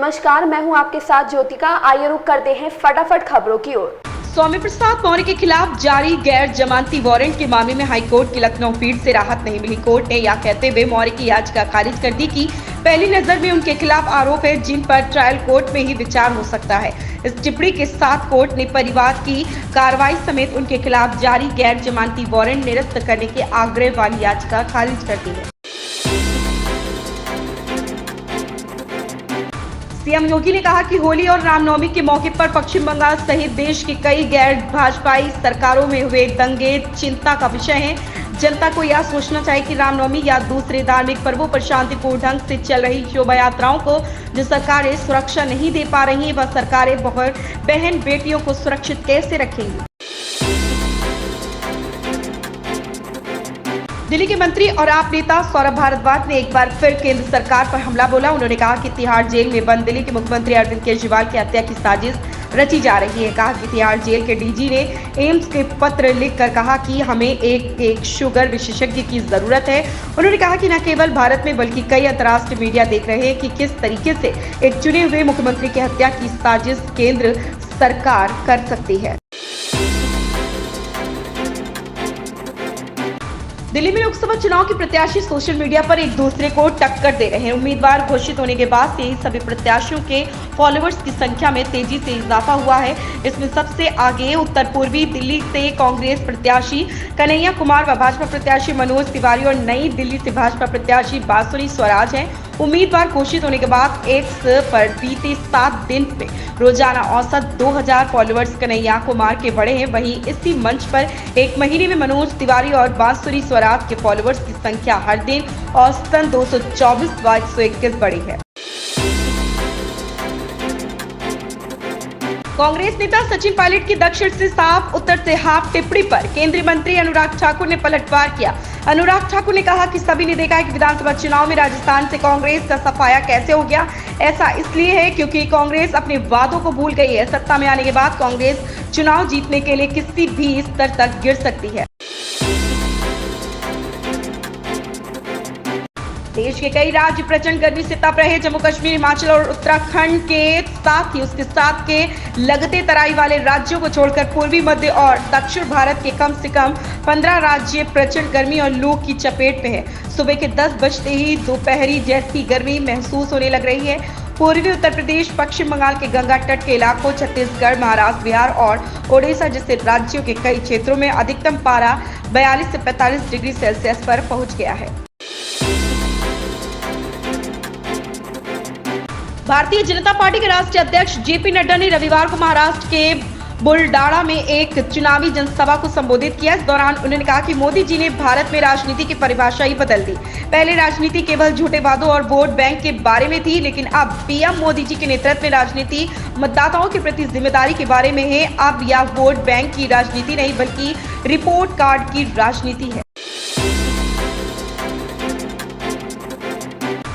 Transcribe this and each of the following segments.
नमस्कार, मैं हूं आपके साथ ज्योतिका। आइए रुक करते हैं फटाफट खबरों की ओर। स्वामी प्रसाद मौर्य के खिलाफ जारी गैर जमानती वारंट के मामले में हाईकोर्ट की लखनऊ पीठ से राहत नहीं मिली। कोर्ट ने यह कहते हुए मौर्य की याचिका खारिज कर दी कि पहली नजर में उनके खिलाफ आरोप है जिन पर ट्रायल कोर्ट में ही विचार हो सकता है। इस टिप्पणी के साथ कोर्ट ने परिवार की कार्रवाई समेत उनके खिलाफ जारी गैर जमानती वारंट निरस्त करने के आग्रह वाली याचिका खारिज कर दी है। सीएम योगी ने कहा कि होली और रामनवमी के मौके पर पश्चिम बंगाल सहित देश की कई गैर भाजपाई सरकारों में हुए दंगे चिंता का विषय हैं। जनता को यह सोचना चाहिए कि रामनवमी या दूसरे धार्मिक पर्वों पर शांतिपूर्ण ढंग से चल रही शोभा यात्राओं को जो सरकारें सुरक्षा नहीं दे पा रही, वह सरकारें बहन बेटियों को सुरक्षित कैसे रखेंगी। दिल्ली के मंत्री और आप नेता सौरभ भारद्वाज ने एक बार फिर केंद्र सरकार पर हमला बोला। उन्होंने कहा कि तिहाड़ जेल में बंद दिल्ली के मुख्यमंत्री अरविंद केजरीवाल की हत्या की साजिश रची जा रही है। कहा कि तिहाड़ जेल के डीजी ने एम्स के पत्र लिखकर कहा कि हमें एक शुगर विशेषज्ञ की जरूरत है। उन्होंने कहा कि न केवल भारत में बल्कि कई अंतर्राष्ट्रीय मीडिया देख रहे हैं कि किस तरीके से एक चुने हुए मुख्यमंत्री की हत्या की साजिश केंद्र सरकार कर सकती है। दिल्ली में लोकसभा चुनाव के प्रत्याशी सोशल मीडिया पर एक दूसरे को टक्कर दे रहे हैं। उम्मीदवार घोषित होने के बाद से ही सभी प्रत्याशियों के फॉलोअर्स की संख्या में तेजी से इजाफा हुआ है। इसमें सबसे आगे उत्तर पूर्वी दिल्ली से कांग्रेस प्रत्याशी कन्हैया कुमार व भाजपा प्रत्याशी मनोज तिवारी और नई दिल्ली से भाजपा प्रत्याशी बांसुरी स्वराज हैं। उम्मीदवार घोषित होने के बाद एक्स पर बीते 7 दिन में रोजाना औसत 2000 फॉलोअर्स कन्हैया कुमार के बढ़े हैं। वहीं इसी मंच पर एक महीने में मनोज तिवारी और बांसुरी स्वराज के फॉलोअर्स की संख्या हर दिन औसतन 224 व 121 बढ़ी है। कांग्रेस नेता सचिन पायलट की दक्षिण से साफ उत्तर से हाफ टिप्पणी पर केंद्रीय मंत्री अनुराग ठाकुर ने पलटवार किया। अनुराग ठाकुर ने कहा कि सभी ने देखा है कि विधानसभा चुनाव में राजस्थान से कांग्रेस का सफाया कैसे हो गया। ऐसा इसलिए है क्योंकि कांग्रेस अपने वादों को भूल गई है। सत्ता में आने के बाद कांग्रेस चुनाव जीतने के लिए किसी भी स्तर तक गिर सकती है। देश के कई राज्य प्रचंड गर्मी से तप रहे। जम्मू कश्मीर, हिमाचल और उत्तराखंड के साथ ही उसके साथ के लगते तराई वाले राज्यों को छोड़कर पूर्वी, मध्य और दक्षिण भारत के कम से कम 15 राज्य प्रचंड गर्मी और लू की चपेट में है। सुबह के 10 बजते ही दोपहरी जैसी गर्मी महसूस होने लग रही है। पूर्वी उत्तर प्रदेश, पश्चिम बंगाल के गंगा तट के इलाकों, छत्तीसगढ़, महाराष्ट्र, बिहार और ओडिशा जैसे राज्यों के कई क्षेत्रों में अधिकतम पारा 42 से 45 डिग्री सेल्सियस पर पहुंच गया है। भारतीय जनता पार्टी के राष्ट्रीय अध्यक्ष जेपी नड्डा ने रविवार को महाराष्ट्र के बुलडाणा में एक चुनावी जनसभा को संबोधित किया। इस दौरान उन्होंने कहा कि मोदी जी ने भारत में राजनीति की परिभाषा ही बदल दी। पहले राजनीति केवल झूठे वादों और वोट बैंक के बारे में थी, लेकिन अब पीएम मोदी जी के नेतृत्व में राजनीति मतदाताओं के प्रति जिम्मेदारी के बारे में है। अब यह वोट बैंक की राजनीति नहीं बल्कि रिपोर्ट कार्ड की राजनीति है।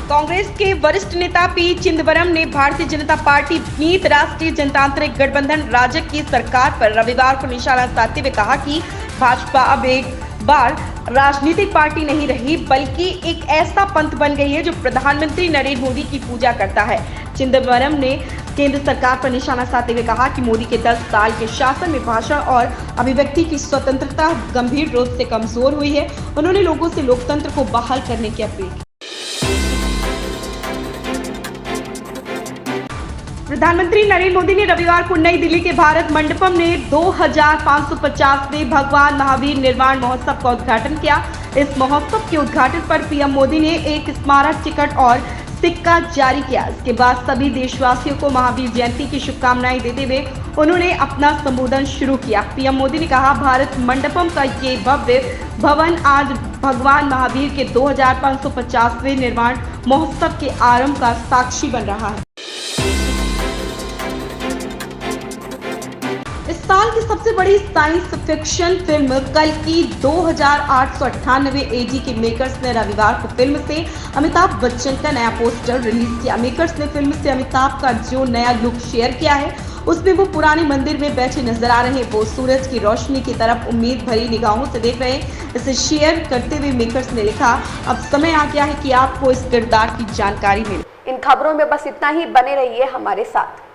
कांग्रेस के वरिष्ठ नेता पी चिदंबरम ने भारतीय जनता पार्टी नीत राष्ट्रीय जनतांत्रिक गठबंधन राजग की सरकार पर रविवार को निशाना साधते हुए कहा कि भाजपा अब एक बार राजनीतिक पार्टी नहीं रही बल्कि एक ऐसा पंथ बन गई है जो प्रधानमंत्री नरेंद्र मोदी की पूजा करता है। चिदंबरम ने केंद्र सरकार पर निशाना साधते हुए कहा कि मोदी के 10 साल के शासन में भाषा और अभिव्यक्ति की स्वतंत्रता गंभीर रूप से कमजोर हुई है। उन्होंने लोगों से लोकतंत्र को बहाल करने की अपील की। प्रधानमंत्री नरेंद्र मोदी ने रविवार को नई दिल्ली के भारत मंडपम में 2550वें भगवान महावीर निर्वाण महोत्सव का उद्घाटन किया। इस महोत्सव के उद्घाटन पर पीएम मोदी ने एक स्मारक टिकट और सिक्का जारी किया। इसके बाद सभी देशवासियों को महावीर जयंती की शुभकामनाएं देते हुए उन्होंने अपना संबोधन शुरू किया। पीएम मोदी ने कहा, भारत मंडपम का ये भव्य भवन आज भगवान महावीर के 2550वें निर्वाण महोत्सव के आरंभ का साक्षी बन रहा है। इस साल की सबसे बड़ी साइंस फिक्शन फिल्म कल की 2898 एडी के मेकर्स ने रविवार को फिल्म से अमिताभ बच्चन का नया पोस्टर रिलीज किया। मेकर्स ने फिल्म से अमिताभ का जो नया लुक शेयर किया है उसमें वो पुराने मंदिर में बैठे नजर आ रहे हैं। वो सूरज की रोशनी की तरफ उम्मीद भरी निगाहों से देख रहे हैं। इसे शेयर करते हुए मेकर्स ने लिखा, अब समय आ गया है कि आपको इस किरदार की जानकारी मिले। इन खबरों में बस इतना ही, बने रहिए हमारे साथ।